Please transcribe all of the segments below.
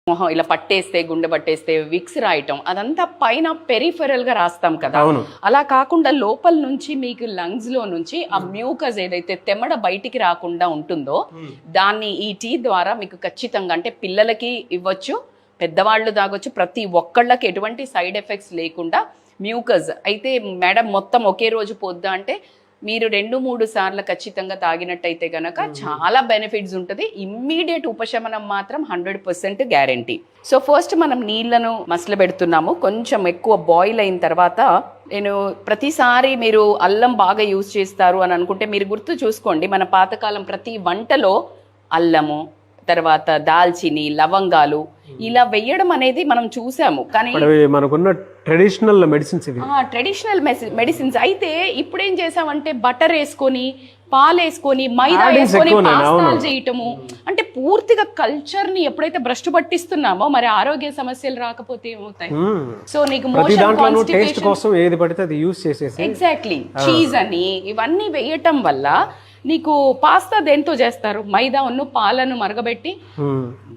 మొహం ఇలా పట్టేస్తే, గుండె పట్టేస్తే విక్స్ రాయటం, అదంతా పైన పెరిఫెరల్ గా రాస్తాం కదా. అలా కాకుండా లోపల నుంచి మీకు లంగ్స్ లో నుంచి ఆ మ్యూకస్ ఏదైతే తెమ్మడ బయటికి రాకుండా ఉంటుందో దాన్ని ఈ టీ ద్వారా మీకు ఖచ్చితంగా, అంటే పిల్లలకి ఇవ్వచ్చు, పెద్దవాళ్ళు తాగొచ్చు, ప్రతి ఒక్కళ్ళకి ఎటువంటి సైడ్ ఎఫెక్ట్స్ లేకుండా మ్యూకస్ అయితే మేడం మొత్తం ఒకే రోజు పోద్దా అంటే మీరు 2-3 సార్లు ఖచ్చితంగా తాగినట్టయితే గనక చాలా బెనిఫిట్స్ ఉంటుంది. ఇమ్మీడియట్ ఉపశమనం మాత్రం 100% గ్యారంటీ. సో ఫస్ట్ మనం నీళ్లను మసలబెడుతున్నాము. కొంచెం ఎక్కువ బాయిల్ అయిన తర్వాత నేను ప్రతిసారి మీరు అల్లం బాగా యూజ్ చేస్తారు అని అనుకుంటే మీరు గుర్తు చూసుకోండి, మన పాతకాలం ప్రతి వంటలో అల్లము, తర్వాత దాల్చిని, లవంగాలు ఇలా వేయడం అనేది మనం చూసాము. కానీ మనకున్న ట్రెడిషనల్ మెడిసిన్స్ ఇవి, ట్రెడిషనల్ మెడిసిన్స్. అయితే ఇప్పుడు ఏం చేసామంటే బటర్ వేసుకొని, పాలు వేసుకొని, మైదా వేసుకొని పాస్తాలు చేయటము, అంటే పూర్తిగా కల్చర్ ని ఎప్పుడైతే భ్రష్టు పట్టిస్తున్నామో మరి ఆరోగ్య సమస్యలు రాకపోతే ఏమవుతాయి. సో నీకు టేస్ట్ కోసం ఏది పడితే అది యూస్ చేసేసి ఎగ్జాక్ట్లీ చీజ్ అని ఇవన్నీ వేయటం వల్ల నీకు పాస్తా దేంతో చేస్తారు? మైదా ఉన్ను పాలను మరగబెట్టి,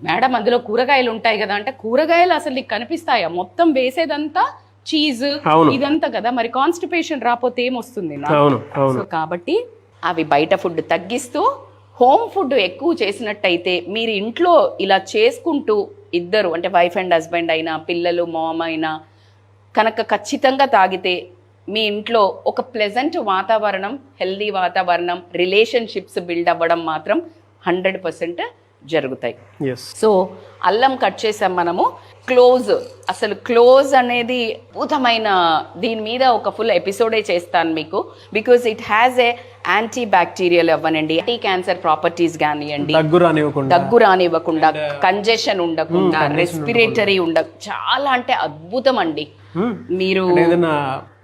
మేడం అందులో కూరగాయలు ఉంటాయి కదా అంటే కూరగాయలు అసలు నీకు కనిపిస్తాయా? మొత్తం వేసేదంతా చీజ్ ఇదంతా కదా, మరి కాన్స్టిపేషన్ రాపోతే ఏమొస్తుంది? సో కాబట్టి అవి బయట ఫుడ్ తగ్గిస్తూ హోమ్ ఫుడ్ ఎక్కువ చేసినట్టయితే మీరు ఇంట్లో ఇలా చేసుకుంటూ ఇద్దరు అంటే వైఫ్ అండ్ హస్బెండ్ అయినా, పిల్లలు మామ అయినా కనుక ఖచ్చితంగా తాగితే మీ ఇంట్లో ఒక ప్లెజెంట్ వాతావరణం, హెల్దీ వాతావరణం, రిలేషన్షిప్స్ బిల్డ్ అవ్వడం మాత్రం 100% జరుగుతాయి. సో అల్లం కట్ చేసాం మనము. క్లోజ్, అసలు క్లోజ్ అనేది అద్భుతమైన, దీని మీద ఒక ఫుల్ ఎపిసోడే చేస్తాను మీకు. Because it has a anti bacterial అవ్వనండి, యాంటీ క్యాన్సర్ ప్రాపర్టీస్ కానివ్వండి, దగ్గు రానివ్వకుండా, కంజెషన్ ఉండకుండా, రెస్పిరేటరీ చాలా అంటే అద్భుతం అండి. మీరు ఏదైనా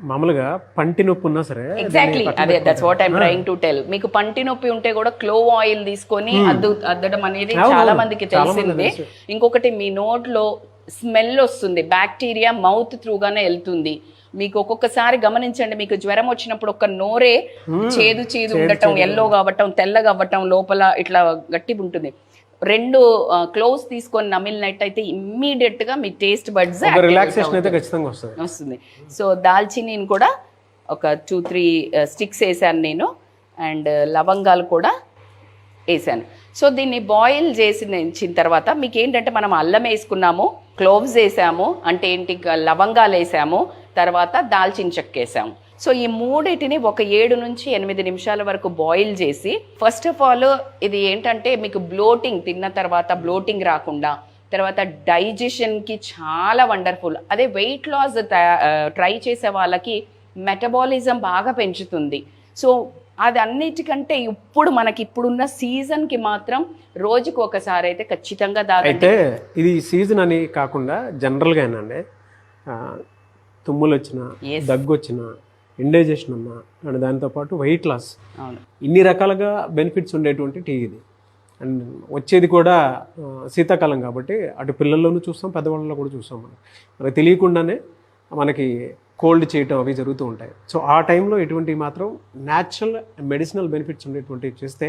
మామూలుగా పంటి నొప్పి ఉన్నా సరే, ఎగ్జాక్ట్లీ అదే, that's what I'm trying to tell. మీకు పంటి నొప్పి ఉంటే కూడా క్లోవ్ ఆయిల్ తీసుకొని అద్దడం అనేది చాలా మందికి తెలిసిందే. ఇంకొకటి మీ నోట్లో స్మెల్ వస్తుంది, బ్యాక్టీరియా మౌత్ త్రూగానే వెళ్తుంది. మీకు ఒక్కొక్కసారి గమనించండి, మీకు జ్వరం వచ్చినప్పుడు ఒక నోరే చేదు ఉండటం, ఎల్లోగా అవ్వటం, తెల్లగా అవ్వటం, లోపల ఇట్లా గట్టిగా ఉంటుంది. 2 క్లోవ్స్ తీసుకొని నమిలినట్టయితే ఇమ్మీడియట్ గా మీ టేస్ట్ బడ్స్ వస్తుంది. సో దాల్చిని కూడా ఒక 2-3 స్టిక్స్ వేసాను నేను, అండ్ లవంగాలు కూడా వేసాను. సో దీన్ని బాయిల్ చేసిన తర్వాత మీకు ఏంటంటే మనం అల్లం వేసుకున్నాము, క్లోవ్స్ వేసాము, అంటే ఏంటి లవంగాలు వేసాము, తర్వాత దాల్చిన చెక్క వేసాము. సో ఈ మూడింటిని ఒక 7 నుంచి 8 నిమిషాల వరకు బాయిల్ చేసి, ఫస్ట్ ఆఫ్ ఆల్ ఇది ఏంటంటే మీకు బ్లోటింగ్, తిన్న తర్వాత బ్లోటింగ్ రాకుండా, తర్వాత డైజెషన్కి చాలా వండర్ఫుల్. అదే వెయిట్ లాస్ ట్రై చేసే వాళ్ళకి మెటబాలిజం బాగా పెంచుతుంది. సో అది అన్నిటికంటే ఇప్పుడు మనకి ఇప్పుడున్న సీజన్కి మాత్రం రోజుకు ఒకసారి అయితే ఖచ్చితంగా అయితే ఇది సీజన్ అని కాకుండా జనరల్గా ఏంటంటే తుమ్ములు వచ్చినా, దగ్గు వచ్చినా, ఇండైజెషన్ ఉన్నా, అండ్ దాంతోపాటు వెయిట్ లాస్, ఇన్ని రకాలుగా బెనిఫిట్స్ ఉండేటువంటి టీ ఇది. అండ్ వచ్చేది కూడా శీతాకాలం కాబట్టి అటు పిల్లల్లోనూ చూస్తాం, పెద్దవాళ్ళలో కూడా చూస్తాం. మనకి తెలియకుండానే మనకి కోల్డ్ చేయటం అవి జరుగుతూ ఉంటాయి. సో ఆ టైంలో ఇటువంటివి మాత్రం న్యాచురల్ మెడిసినల్ బెనిఫిట్స్ ఉండేటువంటివి చేస్తే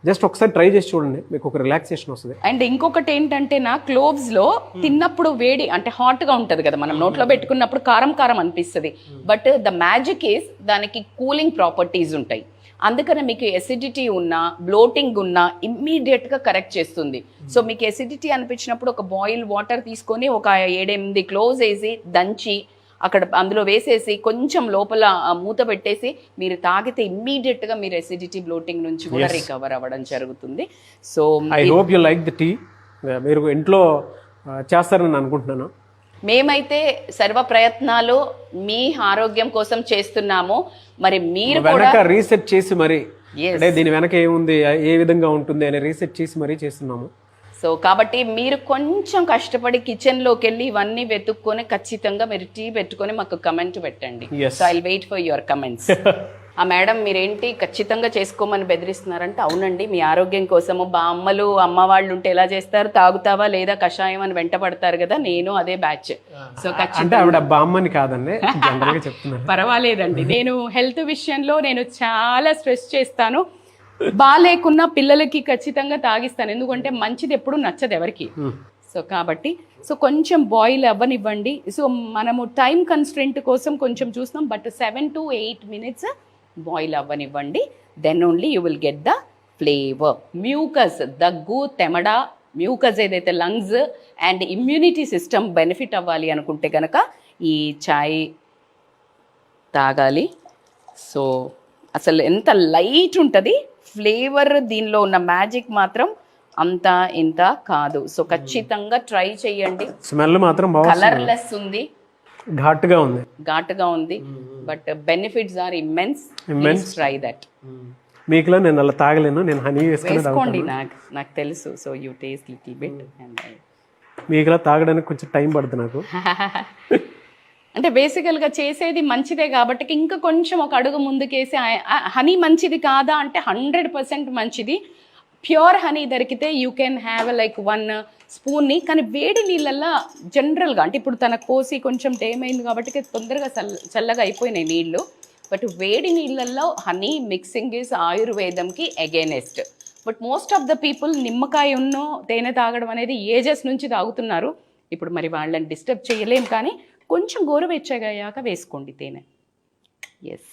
జస్ట్ ఒకసారి ట్రై చేసి చూడండి, మీకు ఒక రిలాక్సేషన్ వస్తుంది. అండ్ ఇంకొకటి ఏంటంటే నా క్లోవ్స్ లో తిన్నప్పుడు వేడి అంటే హాట్ గా ఉంటది కదా, మనం నోట్లో పెట్టుకున్నప్పుడు కారం కారం అనిపిస్తుంది. బట్ ద మ్యాజిక్ ఈస్ దానికి కూలింగ్ ప్రాపర్టీస్ ఉంటాయి. అందుకనే మీకు ఎసిడిటీ ఉన్నా, బ్లోటింగ్ ఉన్నా ఇమ్మీడియట్ గా కరెక్ట్ చేస్తుంది. సో మీకు ఎసిడిటీ అనిపించినప్పుడు ఒక బాయిల్ వాటర్ తీసుకొని ఒక 7-8 క్లోవ్స్ వేసి దంచి అక్కడ అందులో వేసేసి కొంచెం లోపల మూత పెట్టేసి మీరు తాగితే ఇమ్మీడియట్ గా మీరు ఎసిడిటీ, బ్లోటింగ్ నుంచి కూడా రికవర్ అవ్వడం జరుగుతుంది. So I hope you like the tea. మీరు ఇంట్లో చేస్తారని అనుకుంటున్నాను. మేమైతే సర్వ ప్రయత్నాలు మీ ఆరోగ్యం కోసం చేస్తున్నాము. మరి మీరు కూడా రీసెర్చ్ చేసి మరి అంటే దీని వెనక ఏముంది, ఏ విధంగా ఉంటుంది అని రీసెర్చ్ చేసి మరీ చేస్తున్నాము. సో కాబట్టి మీరు కొంచెం కష్టపడి కిచెన్లోకి వెళ్ళి ఇవన్నీ వెతుక్కొని ఖచ్చితంగా మీరు టీ పెట్టుకొని మాకు కమెంట్ పెట్టండి. So I wait for your comments. ఆ మేడం మీరేంటి ఖచ్చితంగా చేసుకోమని బెదిరిస్తున్నారంటే, అవునండి మీ ఆరోగ్యం కోసము బామ్మలు అమ్మ వాళ్ళు ఉంటే ఎలా చేస్తారు, తాగుతావా లేదా కషాయం అని వెంట పడతారు కదా, నేను అదే బ్యాచ్. సో ఖచ్చితంగా బామ్మని కాదండి, పర్వాలేదండి. నేను హెల్త్ విషయంలో నేను చాలా స్ట్రెస్ చేస్తాను. బాగాలేకున్నా పిల్లలకి ఖచ్చితంగా తాగిస్తాను, ఎందుకంటే మంచిది ఎప్పుడు నచ్చదు ఎవరికి. సో కాబట్టి సో కొంచెం బాయిల్ అవ్వనివ్వండి. సో మనము టైం కన్స్ట్రెంట్ కోసం కొంచెం చూస్తున్నాం, బట్ 7 to 8 minutes బాయిల్ అవ్వనివ్వండి. Then only you will get the flavour. Mucus, దగ్గు, తెమడ, మ్యూకస్ ఏదైతే lungs and immunity system benefit అవ్వాలి అనుకుంటే కనుక ఈ చాయ్ తాగాలి. సో అసలు ఎంత లైట్ ఉంటుంది ఫ్లేవర్, దీనిలో ఉన్న మ్యాజిక్ మాత్రం అంత ఇంత కాదు. సో ఖచ్చితంగా ట్రై చేయండి. స్మెల్ మాత్రం బాగా కలర్లెస్ ఉంది, ఘాటుగా ఉంది, ఘాటుగా ఉంది, but benefits are immense. Try that. మీకులో నేను అలా తాగలేను, నేను హనీ వేసుకోండి, నాకు తెలుసు. So you taste little bit and మీకులా తాగడానికి కొంచెం టైం పడుతుంది నాకు. అంటే బేసికల్గా చేసేది మంచిదే కాబట్టి ఇంకా కొంచెం ఒక అడుగు ముందుకేసి హనీ మంచిది కాదా అంటే 100% మంచిది. ప్యూర్ హనీ దొరికితే యూ కెన్ హ్యావ్ లైక్ 1 స్పూన్ని, కానీ వేడి నీళ్ళల్లో జనరల్గా అంటే ఇప్పుడు తన కోసి కొంచెం టైం అయింది కాబట్టి తొందరగా చల్లగా అయిపోయినాయి నీళ్ళు. బట్ వేడి నీళ్ళల్లో హనీ మిక్సింగ్ ఈజ్ ఆయుర్వేదంకి against. But most of the people నిమ్మకాయ ఉన్నో తేనె తాగడం అనేది ఏజెస్ నుంచి తాగుతున్నారు. ఇప్పుడు మరి వాళ్ళని డిస్టర్బ్ చేయలేం, కానీ కొంచెం గోరువెచ్చగా అయ్యాక వేసుకోండి తేనె. ఎస్.